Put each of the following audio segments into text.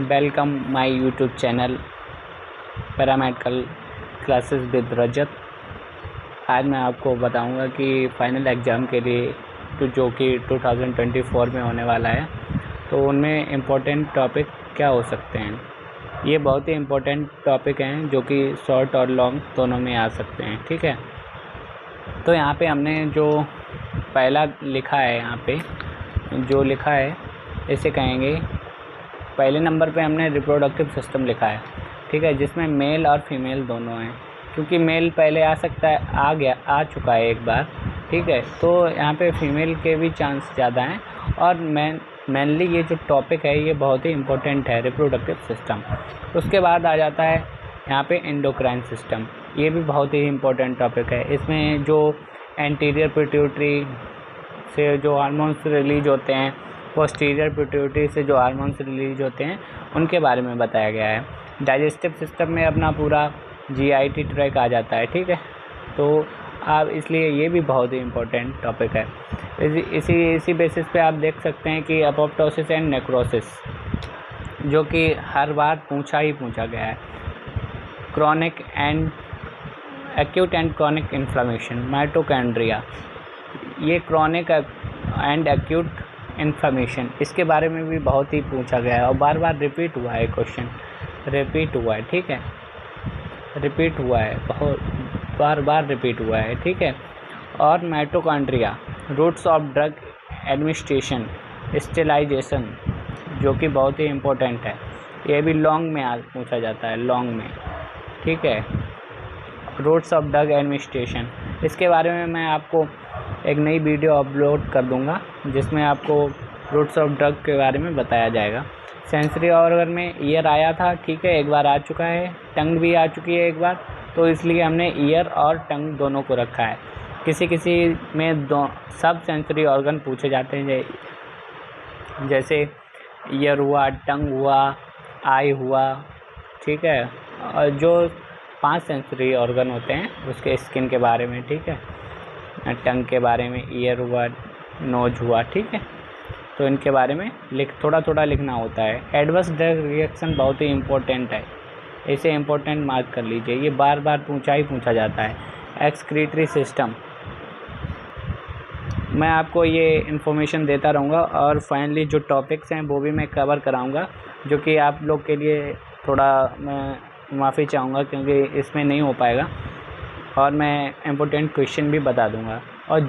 Welcome my YouTube channel paramedical classes with Rajat. आज मैं आपको बताऊंगा कि फ़ाइनल एग्ज़ाम के लिए जो कि 2024 में होने वाला है, तो उनमें इम्पोर्टेंट टॉपिक क्या हो सकते हैं। ये बहुत ही इम्पोर्टेंट टॉपिक हैं जो कि शॉर्ट और लॉन्ग दोनों में आ सकते हैं। ठीक है, तो यहाँ पे हमने जो पहला लिखा है, यहाँ पे जो लिखा है इसे कहेंगे, पहले नंबर पे हमने रिप्रोडक्टिव सिस्टम लिखा है। ठीक है, जिसमें मेल और फीमेल दोनों हैं, क्योंकि मेल पहले आ सकता है, आ चुका है एक बार। ठीक है, तो यहाँ पे फीमेल के भी चांस ज़्यादा हैं। और मेनली ये जो टॉपिक है ये बहुत ही इम्पोर्टेंट है, रिप्रोडक्टिव सिस्टम। उसके बाद आ जाता है यहाँ पे एंडोक्राइन सिस्टम। ये भी बहुत ही इम्पोर्टेंट टॉपिक है। इसमें जो एंटीरियर पिट्यूटरी से जो हार्मोन्स रिलीज होते हैं, पोस्टीरियर पिट्यूटरी से जो हार्मोन्स रिलीज होते हैं, उनके बारे में बताया गया है। डाइजेस्टिव सिस्टम में अपना पूरा जीआईटी ट्रैक आ जाता है। ठीक है, तो आप इसलिए ये भी बहुत ही इम्पोर्टेंट टॉपिक है। इसी बेसिस पे आप देख सकते हैं कि अपोप्टोसिस एंड नेक्रोसिस, जो कि हर बार पूछा गया है। Chronic and acute and chronic inflammation, mitochondria, ये क्रॉनिक एंड एक्यूट इन्फ्लेमेशन, इसके बारे में भी बहुत ही पूछा गया है और बार बार रिपीट हुआ है, क्वेश्चन रिपीट हुआ है। ठीक है, रिपीट हुआ है, बहुत बार रिपीट हुआ है। ठीक है, और mitochondria, routes of drug administration, sterilisation, जो कि बहुत ही इम्पोर्टेंट है। ये भी लॉन्ग में पूछा जाता है, लॉन्ग में। ठीक है, रूट्स ऑफ ड्रग एडमिनिस्ट्रेशन, इसके बारे में मैं आपको एक नई वीडियो अपलोड कर दूंगा, जिसमें आपको रूट्स ऑफ ड्रग के बारे में बताया जाएगा। सेंसरी ऑर्गन में ईयर आया था, ठीक है, एक बार आ चुका है। टंग भी आ चुकी है एक बार, तो इसलिए हमने ईयर और टंग दोनों को रखा है। किसी में सब सेंसरी ऑर्गन पूछे जाते हैं, जैसे ईयर हुआ, टंग हुआ, आई हुआ। ठीक है, और जो 5 सेंसरी ऑर्गन होते हैं उसके स्किन के बारे में, ठीक है, टंग के बारे में, ईयर हुआ, नोज हुआ। ठीक है, तो इनके बारे में थोड़ा लिखना होता है। एडवर्स ड्रग रिएक्शन बहुत ही इम्पोर्टेंट है, इसे इम्पोर्टेंट मार्क कर लीजिए, ये बार पूछा जाता है। एक्सक्रीटरी सिस्टम, मैं आपको ये इन्फॉर्मेशन देता रहूँगा और फाइनली जो टॉपिक्स हैं वो भी मैं कवर कराऊँगा, जो कि आप लोग के लिए थोड़ा मैं माफ़ी चाहूँगा, क्योंकि इसमें नहीं हो पाएगा। और मैं इम्पोर्टेंट क्वेश्चन भी बता दूंगा। और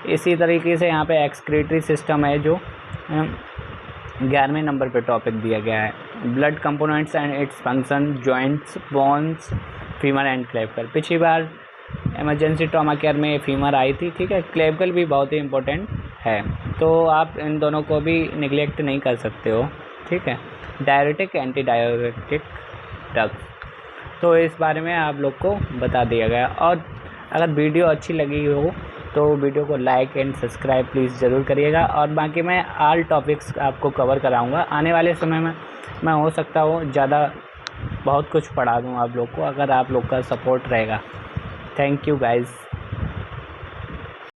इसी तरीके से यहाँ पे एक्सक्रीटरी सिस्टम है, जो 11वें नंबर पे टॉपिक दिया गया है। Blood components and its function, joints, bones, femur and clavicle. पिछली बार इमरजेंसी ट्रॉमा केयर में फीमर आई थी। ठीक है, क्लेविकल भी बहुत ही इम्पोर्टेंट है, तो आप इन दोनों को भी निगलेक्ट नहीं कर सकते हो। ठीक है, डायरेटिक, एंटी डायरेटिक ड्रग्स, तो इस बारे में आप लोग को बता दिया गया। और अगर वीडियो अच्छी लगी हो तो वीडियो को लाइक एंड सब्सक्राइब प्लीज़ ज़रूर करिएगा। और बाकी मैं ऑल टॉपिक्स आपको कवर कराऊंगा आने वाले समय में। मैं हो सकता हो बहुत कुछ पढ़ा दूँ आप लोग को, अगर आप लोग का सपोर्ट रहेगा। Thank you guys.